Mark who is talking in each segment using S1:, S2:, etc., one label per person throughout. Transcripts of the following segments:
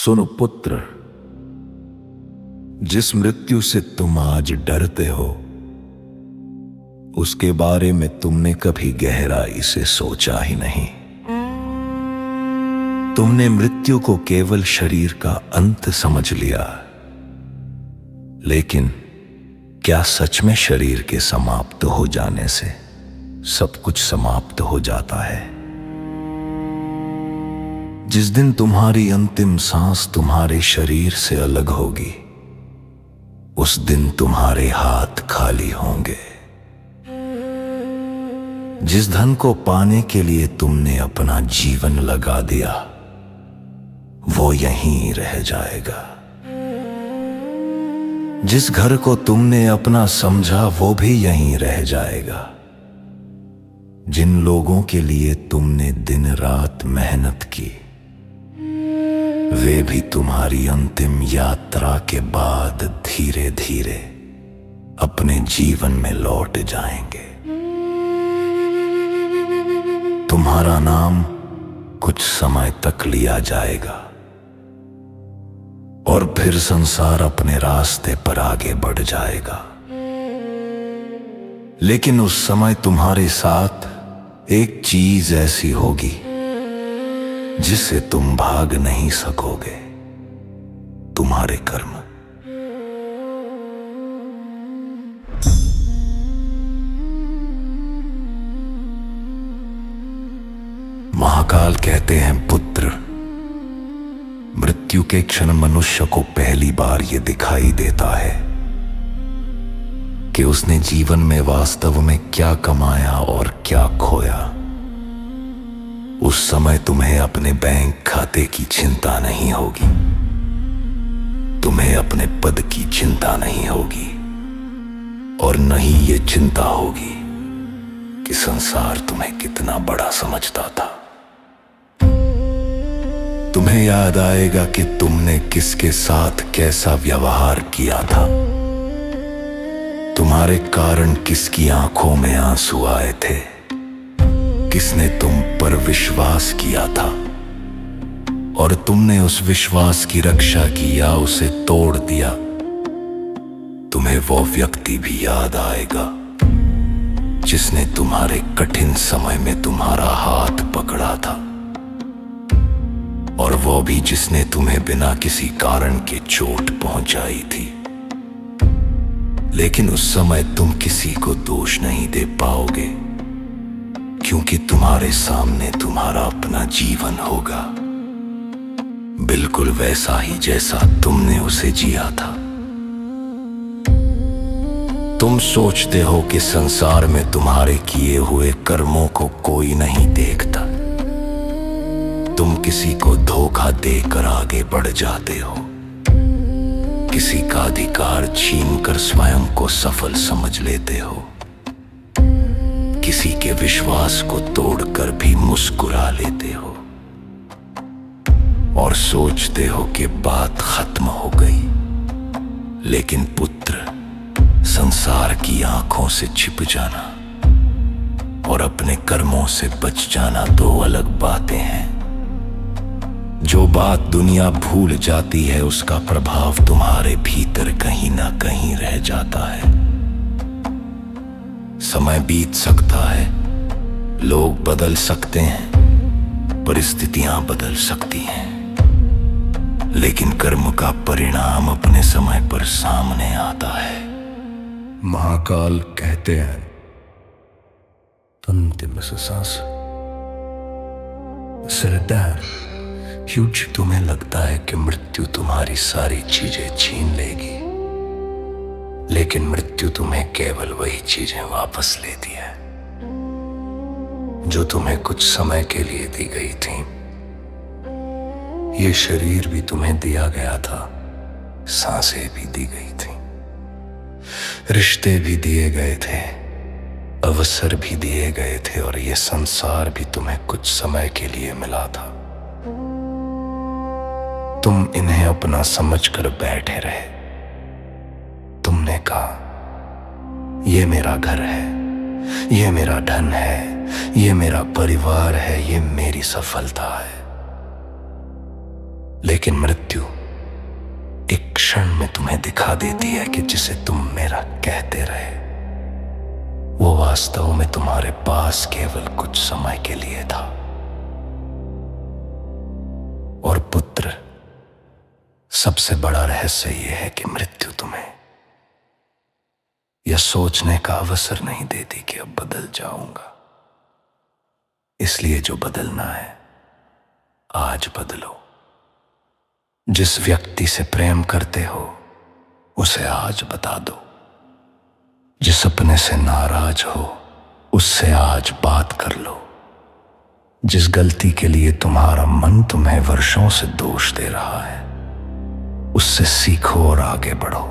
S1: सुनो पुत्र, जिस मृत्यु से तुम आज डरते हो उसके बारे में तुमने कभी गहराई से सोचा ही नहीं। तुमने मृत्यु को केवल शरीर का अंत समझ लिया, लेकिन क्या सच में शरीर के समाप्त हो जाने से सब कुछ समाप्त हो जाता है? जिस दिन तुम्हारी अंतिम सांस तुम्हारे शरीर से अलग होगी, उस दिन तुम्हारे हाथ खाली होंगे। जिस धन को पाने के लिए तुमने अपना जीवन लगा दिया, वो यहीं रह जाएगा। जिस घर को तुमने अपना समझा, वो भी यहीं रह जाएगा। जिन लोगों के लिए तुमने दिन रात मेहनत की, वे भी तुम्हारी अंतिम यात्रा के बाद धीरे धीरे अपने जीवन में लौट जाएंगे। तुम्हारा नाम कुछ समय तक लिया जाएगा और फिर संसार अपने रास्ते पर आगे बढ़ जाएगा। लेकिन उस समय तुम्हारे साथ एक चीज ऐसी होगी जिससे तुम भाग नहीं सकोगे, तुम्हारे कर्म। महाकाल कहते हैं, पुत्र, मृत्यु के क्षण मनुष्य को पहली बार यह दिखाई देता है कि उसने जीवन में वास्तव में क्या कमाया और क्या खोया। उस समय तुम्हें अपने बैंक खाते की चिंता नहीं होगी, तुम्हें अपने पद की चिंता नहीं होगी, और न ही ये चिंता होगी कि संसार तुम्हें कितना बड़ा समझता था। तुम्हें याद आएगा कि तुमने किसके साथ कैसा व्यवहार किया था, तुम्हारे कारण किसकी आंखों में आंसू आए थे, किसने तुम पर विश्वास किया था और तुमने उस विश्वास की रक्षा की या उसे तोड़ दिया। तुम्हें वो व्यक्ति भी याद आएगा जिसने तुम्हारे कठिन समय में तुम्हारा हाथ पकड़ा था, और वो भी जिसने तुम्हें बिना किसी कारण के चोट पहुंचाई थी। लेकिन उस समय तुम किसी को दोष नहीं दे पाओगे, क्योंकि तुम्हारे सामने तुम्हारा अपना जीवन होगा, बिल्कुल वैसा ही जैसा तुमने उसे जिया था। तुम सोचते हो कि संसार में तुम्हारे किए हुए कर्मों को कोई नहीं देखता। तुम किसी को धोखा देकर आगे बढ़ जाते हो, किसी का अधिकार छीनकर स्वयं को सफल समझ लेते हो, किसी के विश्वास को तोड़कर भी मुस्कुरा लेते हो और सोचते हो कि बात खत्म हो गई। लेकिन पुत्र, संसार की आंखों से छिप जाना और अपने कर्मों से बच जाना दो अलग बातें हैं। जो बात दुनिया भूल जाती है, उसका प्रभाव तुम्हारे भीतर कहीं ना कहीं रह जाता है। समय बीत सकता है, लोग बदल सकते हैं, परिस्थितियां बदल सकती हैं, लेकिन कर्म का परिणाम अपने समय पर सामने आता है। महाकाल कहते हैं, अंतिम सांस सरदार, क्योंकि तुम्हें लगता है कि मृत्यु तुम्हारी सारी चीजें छीन लेगी, लेकिन मृत्यु तुम्हें केवल वही चीजें वापस लेती है जो तुम्हें कुछ समय के लिए दी गई थी। ये शरीर भी तुम्हें दिया गया था, सांसें भी दी गई थी, रिश्ते भी दिए गए थे, अवसर भी दिए गए थे, और ये संसार भी तुम्हें कुछ समय के लिए मिला था। तुम इन्हें अपना समझकर बैठे रहे। तुमने कहा, ये मेरा घर है, ये मेरा धन है, ये मेरा परिवार है, ये मेरी सफलता है। लेकिन मृत्यु एक क्षण में तुम्हें दिखा देती है कि जिसे तुम मेरा कहते रहे वो वास्तव में तुम्हारे पास केवल कुछ समय के लिए था। और पुत्र, सबसे बड़ा रहस्य यह है कि मृत्यु तुम्हें यह सोचने का अवसर नहीं देती कि अब बदल जाऊंगा। इसलिए जो बदलना है आज बदलो। जिस व्यक्ति से प्रेम करते हो उसे आज बता दो। जिस अपने से नाराज हो उससे आज बात कर लो। जिस गलती के लिए तुम्हारा मन तुम्हें वर्षों से दोष दे रहा है उससे सीखो और आगे बढ़ो।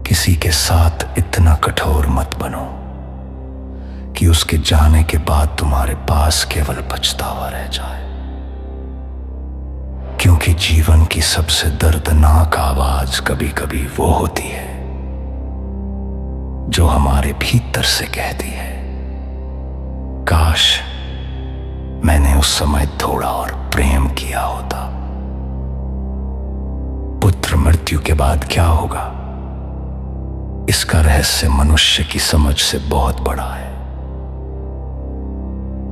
S1: किसी के साथ इतना कठोर मत बनो कि उसके जाने के बाद तुम्हारे पास केवल पछतावा रह जाए। क्योंकि जीवन की सबसे दर्दनाक आवाज कभी कभी वो होती है जो हमारे भीतर से कहती है, काश मैंने उस समय थोड़ा और प्रेम किया होता। पुत्र, मृत्यु के बाद क्या होगा इसका रहस्य मनुष्य की समझ से बहुत बड़ा है।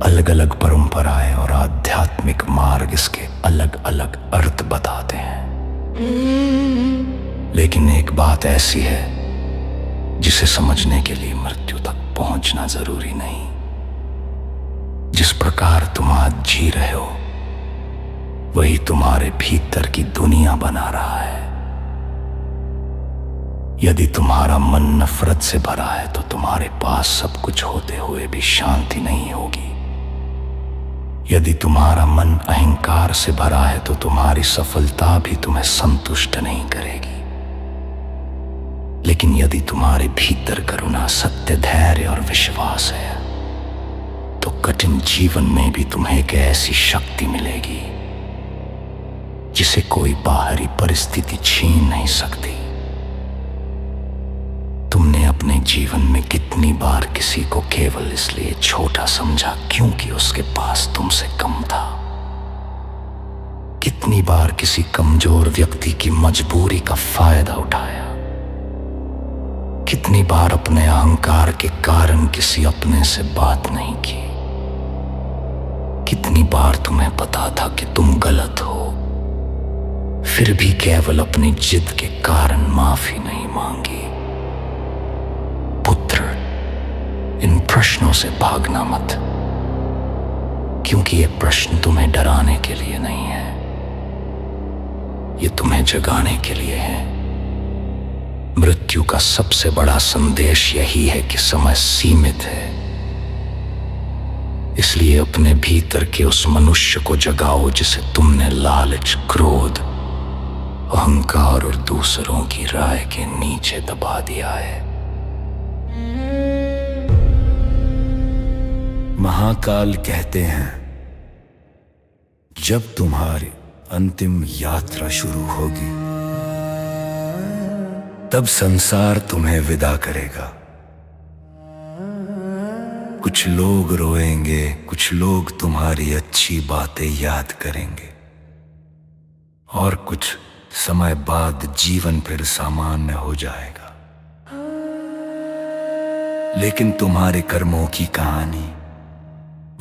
S1: अलग अलग परंपराएं और आध्यात्मिक मार्ग इसके अलग अलग अर्थ बताते हैं, लेकिन एक बात ऐसी है जिसे समझने के लिए मृत्यु तक पहुंचना जरूरी नहीं। जिस प्रकार तुम आज जी रहे हो वही तुम्हारे भीतर की दुनिया बना रहा है। यदि तुम्हारा मन नफरत से भरा है तो तुम्हारे पास सब कुछ होते हुए भी शांति नहीं होगी। यदि तुम्हारा मन अहंकार से भरा है तो तुम्हारी सफलता भी तुम्हें संतुष्ट नहीं करेगी। लेकिन यदि तुम्हारे भीतर करुणा, सत्य, धैर्य और विश्वास है तो कठिन जीवन में भी तुम्हें एक ऐसी शक्ति मिलेगी जिसे कोई बाहरी परिस्थिति छीन नहीं सकती। तुमने अपने जीवन में कितनी बार किसी को केवल इसलिए छोटा समझा क्योंकि उसके पास तुमसे कम था? कितनी बार किसी कमजोर व्यक्ति की मजबूरी का फायदा उठाया? कितनी बार अपने अहंकार के कारण किसी अपने से बात नहीं की? कितनी बार तुम्हें पता था कि तुम गलत हो फिर भी केवल अपनी जिद के कारण माफी नहीं मांगी? पुत्र, इन प्रश्नों से भागना मत, क्योंकि ये प्रश्न तुम्हें डराने के लिए नहीं है, ये तुम्हें जगाने के लिए है। मृत्यु का सबसे बड़ा संदेश यही है कि समय सीमित है। इसलिए अपने भीतर के उस मनुष्य को जगाओ जिसे तुमने लालच, क्रोध, अहंकार और दूसरों की राय के नीचे दबा दिया है। महाकाल कहते हैं, जब तुम्हारी अंतिम यात्रा शुरू होगी तब संसार तुम्हें विदा करेगा। कुछ लोग रोएंगे, कुछ लोग तुम्हारी अच्छी बातें याद करेंगे और कुछ समय बाद जीवन फिर सामान्य हो जाएगा। लेकिन तुम्हारे कर्मों की कहानी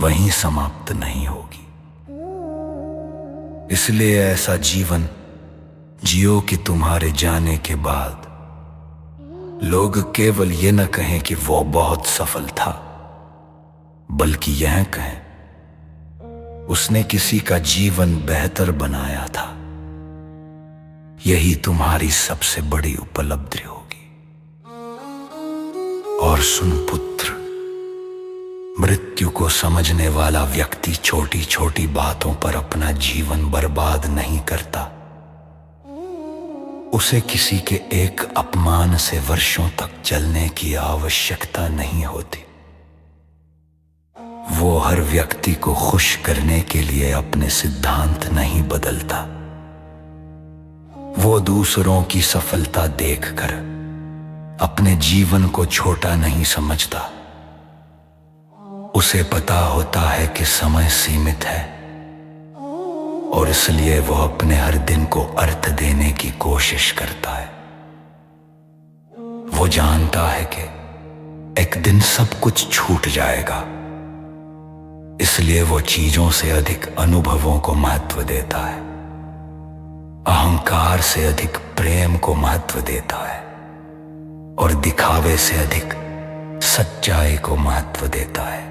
S1: वहीं समाप्त नहीं होगी। इसलिए ऐसा जीवन जियो कि तुम्हारे जाने के बाद लोग केवल ये न कहें कि वो बहुत सफल था, बल्कि यह कहें उसने किसी का जीवन बेहतर बनाया था। यही तुम्हारी सबसे बड़ी उपलब्धि होगी। और सुन पुत्र, मृत्यु को समझने वाला व्यक्ति छोटी छोटी बातों पर अपना जीवन बर्बाद नहीं करता। उसे किसी के एक अपमान से वर्षों तक जलने की आवश्यकता नहीं होती। वो हर व्यक्ति को खुश करने के लिए अपने सिद्धांत नहीं बदलता। वो दूसरों की सफलता देखकर अपने जीवन को छोटा नहीं समझता। उसे पता होता है कि समय सीमित है और इसलिए वो अपने हर दिन को अर्थ देने की कोशिश करता है। वो जानता है कि एक दिन सब कुछ छूट जाएगा, इसलिए वो चीजों से अधिक अनुभवों को महत्व देता है, अहंकार से अधिक प्रेम को महत्व देता है और दिखावे से अधिक सच्चाई को महत्व देता है।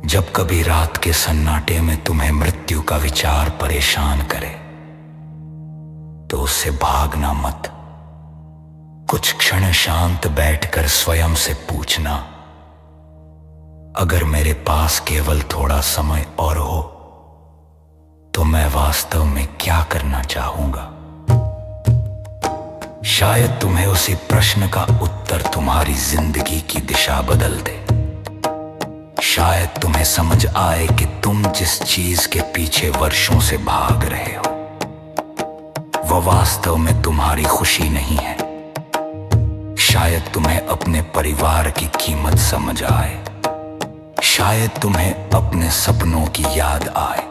S1: जब कभी रात के सन्नाटे में तुम्हें मृत्यु का विचार परेशान करे तो उससे भागना मत। कुछ क्षण शांत बैठकर स्वयं से पूछना, अगर मेरे पास केवल थोड़ा समय और हो तो मैं वास्तव में क्या करना चाहूंगा। शायद तुम्हें उसी प्रश्न का उत्तर तुम्हारी जिंदगी की दिशा बदल दे। शायद तुम्हें समझ आए कि तुम जिस चीज के पीछे वर्षों से भाग रहे हो वह वास्तव में तुम्हारी खुशी नहीं है। शायद तुम्हें अपने परिवार की कीमत समझ आए। शायद तुम्हें अपने सपनों की याद आए।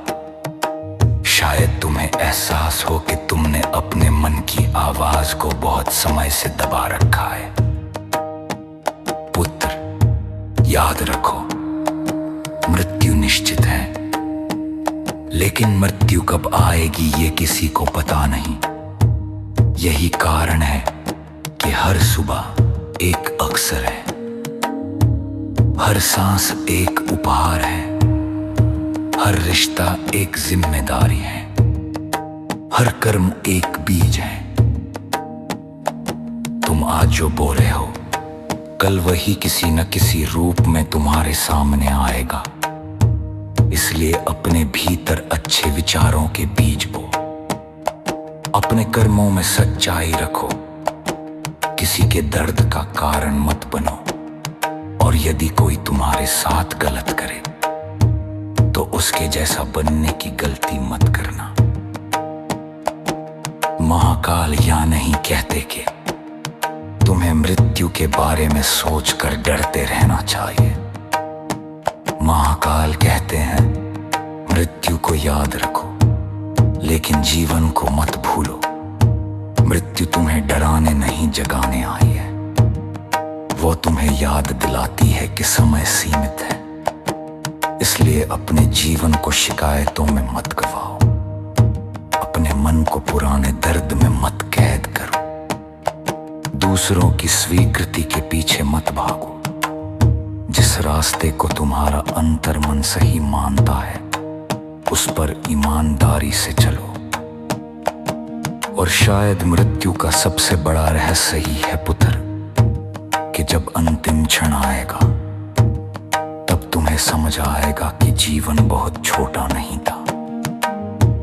S1: शायद तुम्हें एहसास हो कि तुमने अपने मन की आवाज को बहुत समय से दबा रखा है। पुत्र, याद रखो, मृत्यु निश्चित है, लेकिन मृत्यु कब आएगी ये किसी को पता नहीं। यही कारण है कि हर सुबह एक अवसर है, हर सांस एक उपहार है, हर रिश्ता एक जिम्मेदारी है, हर कर्म एक बीज है। तुम आज जो बोले हो कल वही किसी न किसी रूप में तुम्हारे सामने आएगा। इसलिए अपने भीतर अच्छे विचारों के बीज बो, अपने कर्मों में सच्चाई रखो, किसी के दर्द का कारण मत बनो, और यदि कोई तुम्हारे साथ गलत करे तो उसके जैसा बनने की गलती मत करना। महाकाल या नहीं कहते कि तुम्हें मृत्यु के बारे में सोचकर डरते रहना चाहिए। महाकाल कहते हैं मृत्यु को याद रखो, लेकिन जीवन को मत भूलो। मृत्यु तुम्हें डराने नहीं जगाने आई है। वो तुम्हें याद दिलाती है कि समय सीमित है। इसलिए अपने जीवन को शिकायतों में मत गवाओ, अपने मन को पुराने दर्द में मत कैद करो, दूसरों की स्वीकृति के पीछे मत भागो। जिस रास्ते को तुम्हारा अंतर्मन सही मानता है उस पर ईमानदारी से चलो। और शायद मृत्यु का सबसे बड़ा रहस्य ही है पुत्र, कि जब अंतिम क्षण आएगा तब तुम्हें समझ आएगा कि जीवन बहुत छोटा नहीं था।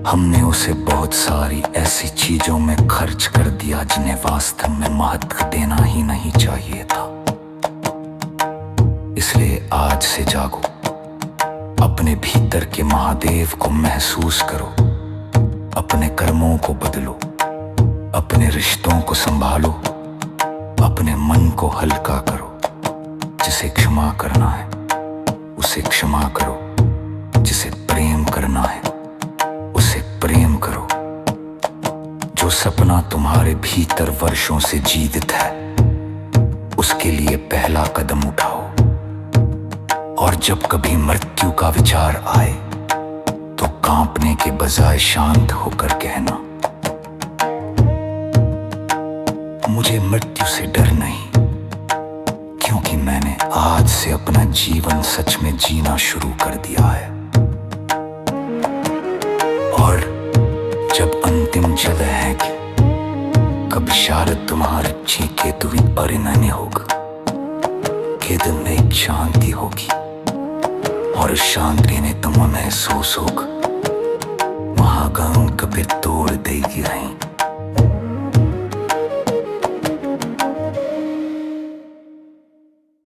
S1: हमने उसे बहुत सारी ऐसी चीजों में खर्च कर दिया जिन्हें वास्तव में महत्व देना ही नहीं चाहिए था। इसलिए आज से जागो, अपने भीतर के महादेव को महसूस करो, अपने कर्मों को बदलो, अपने रिश्तों को संभालो, अपने मन को हल्का करो। जिसे क्षमा करना है उसे क्षमा करो, जिसे प्रेम करना है उसे प्रेम करो। जो सपना तुम्हारे भीतर वर्षों से जीवित है उसके लिए पहला कदम उठाओ। और जब कभी मृत्यु का विचार आए तो कांपने के बजाय शांत होकर कहना, मुझे मृत्यु से डर नहीं, क्योंकि मैंने आज से अपना जीवन सच में जीना शुरू कर दिया है। और जब अंतिम जल है कि कब शायद तुम्हारे चीखे तुवी परिणय होगा, के दिन में एक शांति होगी और उस शांति ने तुम्हें महसूस होगा। महागाम कभी तोड़ देगी नहीं।